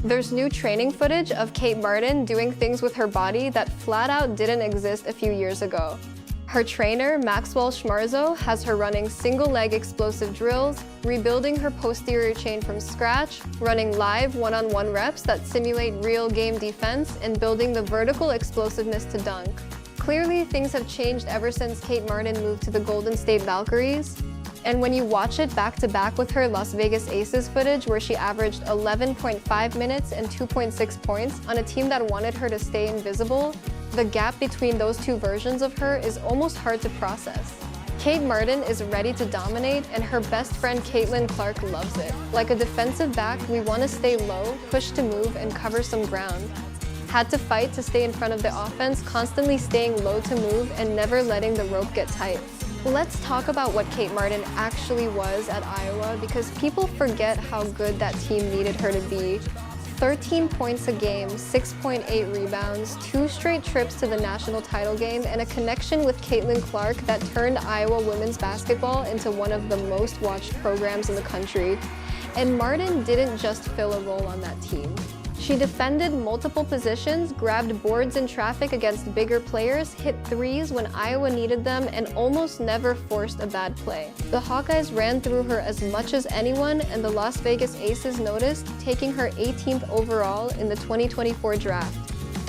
There's new training footage of Kate Martin doing things with her body that flat out didn't exist a few years ago. Her trainer, Maxwell Schmarzo, has her running single-leg explosive drills, rebuilding her posterior chain from scratch, running live one-on-one reps that simulate real game defense, and building the vertical explosiveness to dunk. Clearly, things have changed ever since Kate Martin moved to the Golden State Valkyries. And when you watch it back-to-back with her Las Vegas Aces footage where she averaged 11.5 minutes and 2.6 points on a team that wanted her to stay invisible, the gap between those two versions of her is almost hard to process. Kate Martin is ready to dominate, and her best friend Caitlin Clark loves it. Like a defensive back, we want to stay low, push to move, and cover some ground. Had to fight to stay in front of the offense, constantly staying low to move and never letting the rope get tight. Let's talk about what Kate Martin actually was at Iowa, because people forget how good that team needed her to be. 13 points a game, 6.8 rebounds, 2 straight trips to the national title game, and a connection with Caitlin Clark that turned Iowa women's basketball into one of the most watched programs in the country. And Martin didn't just fill a role on that team. She defended multiple positions, grabbed boards in traffic against bigger players, hit threes when Iowa needed them, and almost never forced a bad play. The Hawkeyes ran through her as much as anyone, and the Las Vegas Aces noticed, taking her 18th overall in the 2024 draft.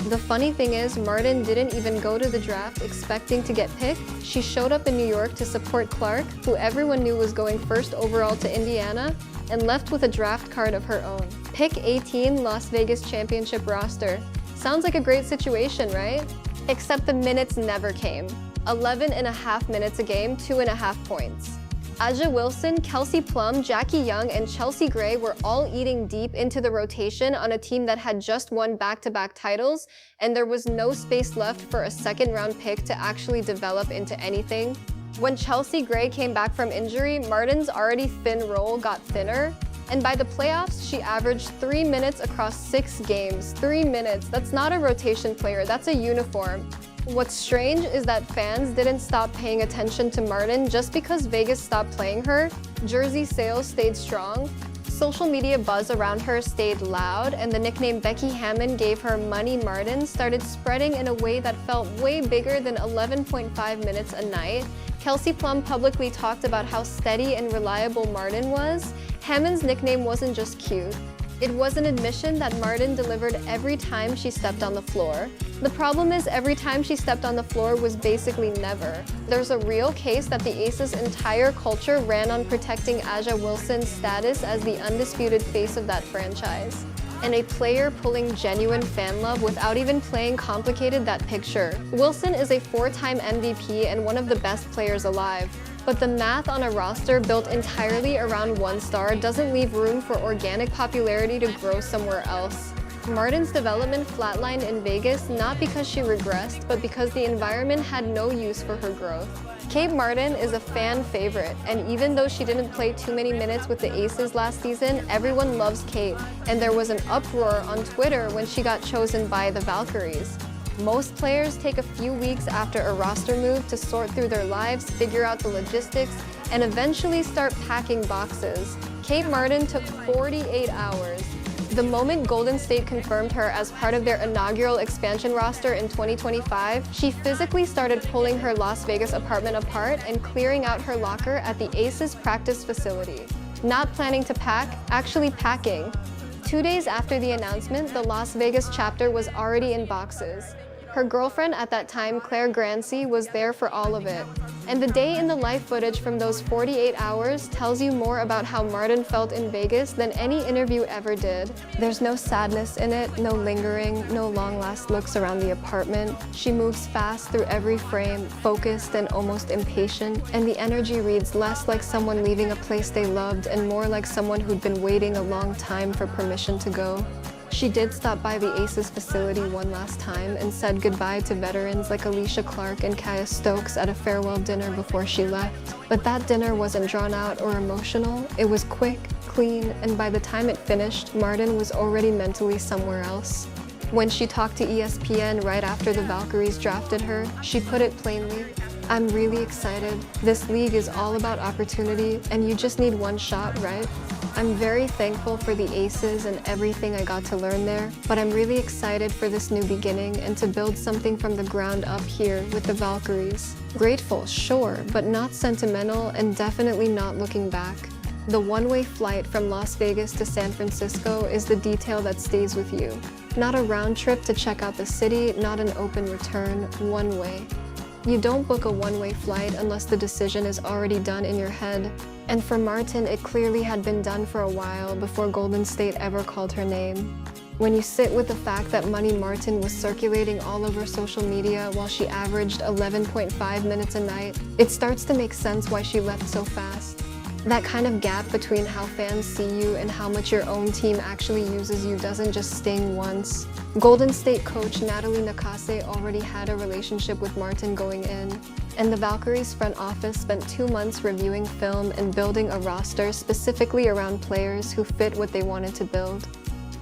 The funny thing is, Martin didn't even go to the draft expecting to get picked. She showed up in New York to support Clark, who everyone knew was going first overall to Indiana, and left with a draft card of her own. Pick 18 Las Vegas championship roster. Sounds like a great situation, right? Except the minutes never came. 11.5 minutes a game, 2.5 points. Aja Wilson, Kelsey Plum, Jackie Young, and Chelsea Gray were all eating deep into the rotation on a team that had just won back-to-back titles, and there was no space left for a second-round pick to actually develop into anything. When Chelsea Gray came back from injury, Martin's already thin role got thinner, and by the playoffs, she averaged 3 minutes across 6 games. 3 minutes, that's not a rotation player, that's a uniform. What's strange is that fans didn't stop paying attention to Martin just because Vegas stopped playing her. Jersey sales stayed strong. Social media buzz around her stayed loud, and the nickname Becky Hammon gave her Money Martin started spreading in a way that felt way bigger than 11.5 minutes a night. Kelsey Plum publicly talked about how steady and reliable Martin was. Hammon's nickname wasn't just cute. It was an admission that Martin delivered every time she stepped on the floor. The problem is, every time she stepped on the floor was basically never. There's a real case that the Aces' entire culture ran on protecting Aja Wilson's status as the undisputed face of that franchise. And a player pulling genuine fan love without even playing complicated that picture. Wilson is a 4-time MVP and one of the best players alive. But the math on a roster built entirely around one star doesn't leave room for organic popularity to grow somewhere else. Martin's development flatlined in Vegas not because she regressed, but because the environment had no use for her growth. Kate Martin is a fan favorite, and even though she didn't play too many minutes with the Aces last season, everyone loves Kate, and there was an uproar on Twitter when she got chosen by the Valkyries. Most players take a few weeks after a roster move to sort through their lives, figure out the logistics, and eventually start packing boxes. Kate Martin took 48 hours. The moment Golden State confirmed her as part of their inaugural expansion roster in 2025, she physically started pulling her Las Vegas apartment apart and clearing out her locker at the Aces practice facility. Not planning to pack, actually packing. 2 days after the announcement, the Las Vegas chapter was already in boxes. Her girlfriend at that time, Claire Grancy, was there for all of it. And the day in the life footage from those 48 hours tells you more about how Martin felt in Vegas than any interview ever did. There's no sadness in it, no lingering, no long-last looks around the apartment. She moves fast through every frame, focused and almost impatient, and the energy reads less like someone leaving a place they loved and more like someone who'd been waiting a long time for permission to go. She did stop by the Aces facility one last time and said goodbye to veterans like Alicia Clark and Kaya Stokes at a farewell dinner before she left. But that dinner wasn't drawn out or emotional. It was quick, clean, and by the time it finished, Martin was already mentally somewhere else. When she talked to ESPN right after the Valkyries drafted her, she put it plainly, "I'm really excited. This league is all about opportunity, and you just need one shot, right?" I'm very thankful for the aces and everything I got to learn there, but I'm really excited for this new beginning and to build something from the ground up here with the Valkyries. Grateful, sure, but not sentimental and definitely not looking back. The one-way flight from Las Vegas to San Francisco is the detail that stays with you. Not a round trip to check out the city, not an open return, one way. You don't book a one-way flight unless the decision is already done in your head. And for Martin, it clearly had been done for a while before Golden State ever called her name. When you sit with the fact that Money Martin was circulating all over social media while she averaged 11.5 minutes a night, it starts to make sense why she left so fast. That kind of gap between how fans see you and how much your own team actually uses you doesn't just sting once. Golden State coach Natalie Nakase already had a relationship with Martin going in, and the Valkyries front office spent 2 months reviewing film and building a roster specifically around players who fit what they wanted to build.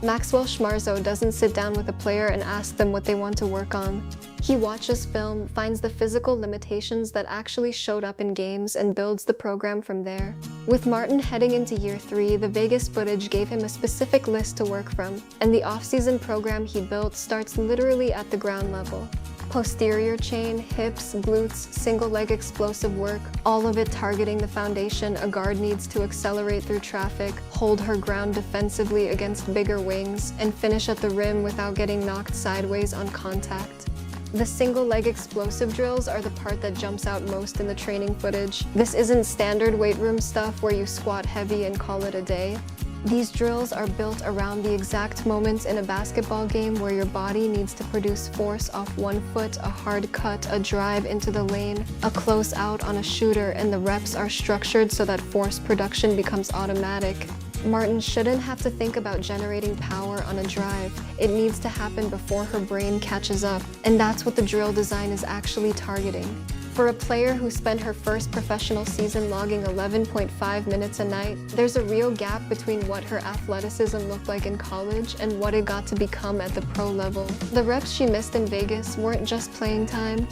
Maxwell Schmarzo doesn't sit down with a player and ask them what they want to work on. He watches film, finds the physical limitations that actually showed up in games, and builds the program from there. With Martin heading into year 3, the Vegas footage gave him a specific list to work from, and the off-season program he built starts literally at the ground level. Posterior chain, hips, glutes, single-leg explosive work, all of it targeting the foundation a guard needs to accelerate through traffic, hold her ground defensively against bigger wings, and finish at the rim without getting knocked sideways on contact. The single-leg explosive drills are the part that jumps out most in the training footage. This isn't standard weight room stuff where you squat heavy and call it a day. These drills are built around the exact moments in a basketball game where your body needs to produce force off one foot, a hard cut, a drive into the lane, a close out on a shooter, and the reps are structured so that force production becomes automatic. Martin shouldn't have to think about generating power on a drive. It needs to happen before her brain catches up, and that's what the drill design is actually targeting. For a player who spent her first professional season logging 11.5 minutes a night, there's a real gap between what her athleticism looked like in college and what it got to become at the pro level. The reps she missed in Vegas weren't just playing time.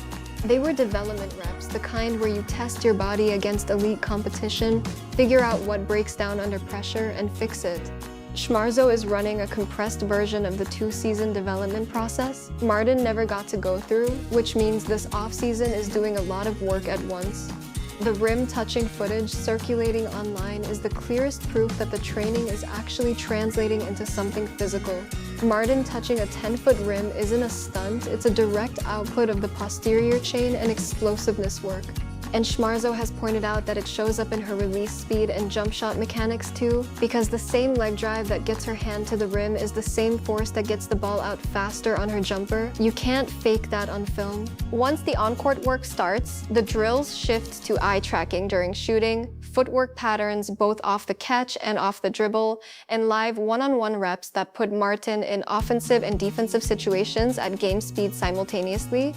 They were development reps, the kind where you test your body against elite competition, figure out what breaks down under pressure, and fix it. Schmarzo is running a compressed version of the 2-season development process Martin never got to go through, which means this off-season is doing a lot of work at once. The rim-touching footage circulating online is the clearest proof that the training is actually translating into something physical. Martin touching a 10-foot rim isn't a stunt, it's a direct output of the posterior chain and explosiveness work. And Schmarzo has pointed out that it shows up in her release speed and jump shot mechanics too, because the same leg drive that gets her hand to the rim is the same force that gets the ball out faster on her jumper. You can't fake that on film. Once the on-court work starts, the drills shift to eye tracking during shooting, footwork patterns both off the catch and off the dribble, and live one-on-one reps that put Martin in offensive and defensive situations at game speed simultaneously.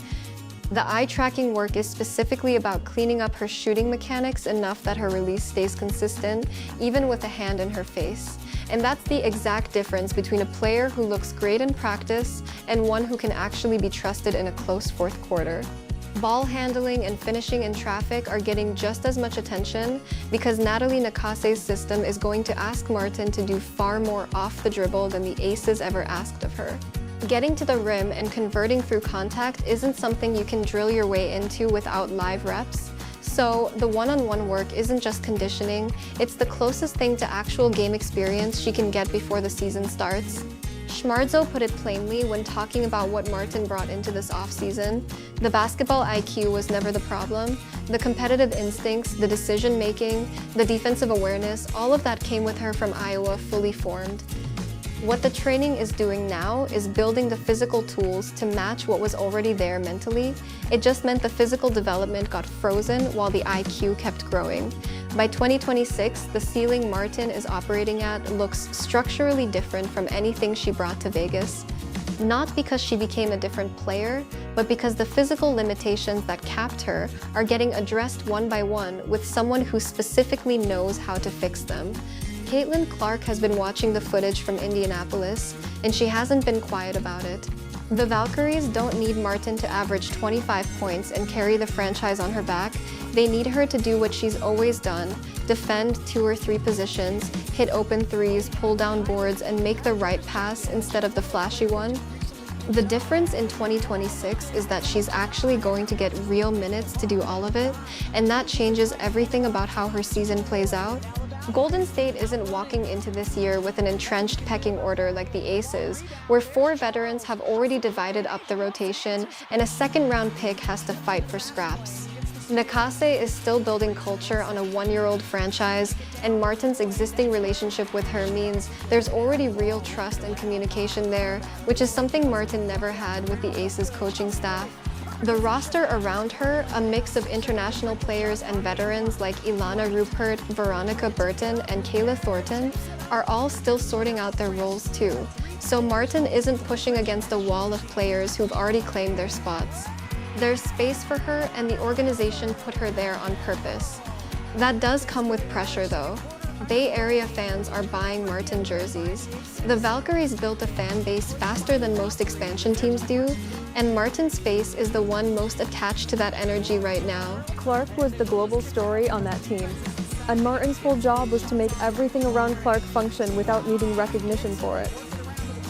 The eye tracking work is specifically about cleaning up her shooting mechanics enough that her release stays consistent, even with a hand in her face. And that's the exact difference between a player who looks great in practice and one who can actually be trusted in a close fourth quarter. Ball handling and finishing in traffic are getting just as much attention because Natalie Nakase's system is going to ask Martin to do far more off the dribble than the aces ever asked of her. Getting to the rim and converting through contact isn't something you can drill your way into without live reps. So the one-on-one work isn't just conditioning, it's the closest thing to actual game experience she can get before the season starts. Schmarzo put it plainly when talking about what Martin brought into this offseason. The basketball IQ was never the problem. The competitive instincts, the decision-making, the defensive awareness, all of that came with her from Iowa fully formed. What the training is doing now is building the physical tools to match what was already there mentally. It just meant the physical development got frozen while the IQ kept growing. By 2026, the ceiling Martin is operating at looks structurally different from anything she brought to Vegas. Not because she became a different player, but because the physical limitations that capped her are getting addressed one by one with someone who specifically knows how to fix them. Caitlin Clark has been watching the footage from Indianapolis, and she hasn't been quiet about it. The Valkyries don't need Martin to average 25 points and carry the franchise on her back. They need her to do what she's always done, defend 2 or 3 positions, hit open threes, pull down boards, and make the right pass instead of the flashy one. The difference in 2026 is that she's actually going to get real minutes to do all of it, and that changes everything about how her season plays out. Golden State isn't walking into this year with an entrenched pecking order like the Aces, where 4 veterans have already divided up the rotation and a second-round pick has to fight for scraps. Nakase is still building culture on a 1-year-old franchise, and Martin's existing relationship with her means there's already real trust and communication there, which is something Martin never had with the Aces coaching staff. The roster around her, a mix of international players and veterans like Ilana Rupert, Veronica Burton, and Kayla Thornton, are all still sorting out their roles too. So Martin isn't pushing against a wall of players who've already claimed their spots. There's space for her, and the organization put her there on purpose. That does come with pressure though. Bay Area fans are buying Martin jerseys. The Valkyries built a fan base faster than most expansion teams do, and Martin's face is the one most attached to that energy right now. Clark was the global story on that team, and Martin's whole job was to make everything around Clark function without needing recognition for it.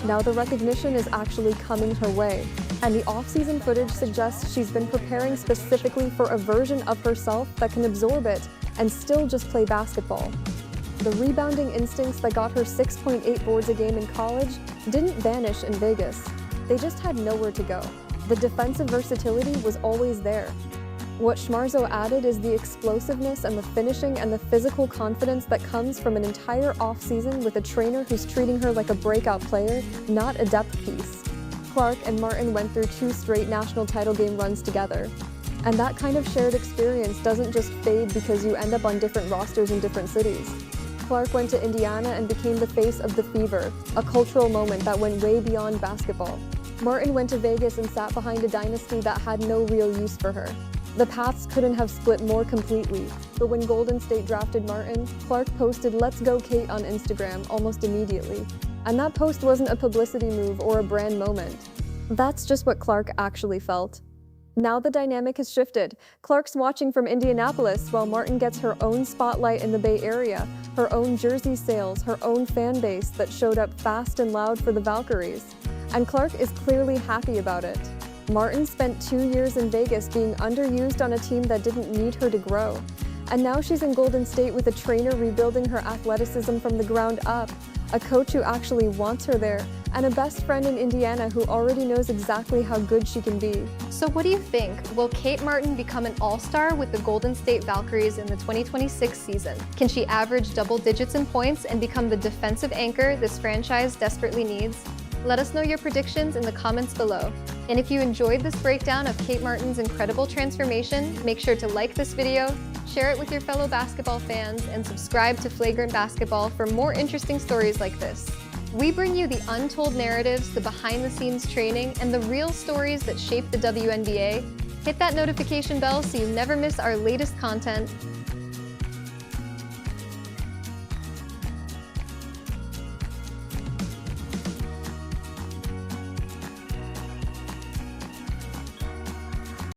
Now the recognition is actually coming her way, and the off-season footage suggests she's been preparing specifically for a version of herself that can absorb it and still just play basketball. The rebounding instincts that got her 6.8 boards a game in college didn't vanish in Vegas. They just had nowhere to go. The defensive versatility was always there. What Schmarzo added is the explosiveness and the finishing and the physical confidence that comes from an entire off-season with a trainer who's treating her like a breakout player, not a depth piece. Clark and Martin went through 2 straight national title game runs together. And that kind of shared experience doesn't just fade because you end up on different rosters in different cities. Clark went to Indiana and became the face of the Fever, a cultural moment that went way beyond basketball. Martin went to Vegas and sat behind a dynasty that had no real use for her. The paths couldn't have split more completely, but when Golden State drafted Martin, Clark posted "Let's go Kate" on Instagram almost immediately. And that post wasn't a publicity move or a brand moment. That's just what Clark actually felt. Now the dynamic has shifted. Clark's watching from Indianapolis while Martin gets her own spotlight in the Bay Area, her own jersey sales, her own fan base that showed up fast and loud for the Valkyries. And Clark is clearly happy about it. Martin spent 2 years in Vegas being underused on a team that didn't need her to grow. And now she's in Golden State with a trainer rebuilding her athleticism from the ground up, a coach who actually wants her there, and a best friend in Indiana who already knows exactly how good she can be. So what do you think? Will Kate Martin become an all-star with the Golden State Valkyries in the 2026 season? Can she average double digits in points and become the defensive anchor this franchise desperately needs? Let us know your predictions in the comments below. And if you enjoyed this breakdown of Kate Martin's incredible transformation, make sure to like this video, share it with your fellow basketball fans, and subscribe to Flagrant Basketball for more interesting stories like this. We bring you the untold narratives, the behind-the-scenes training, and the real stories that shape the WNBA. Hit that notification bell so you never miss our latest content.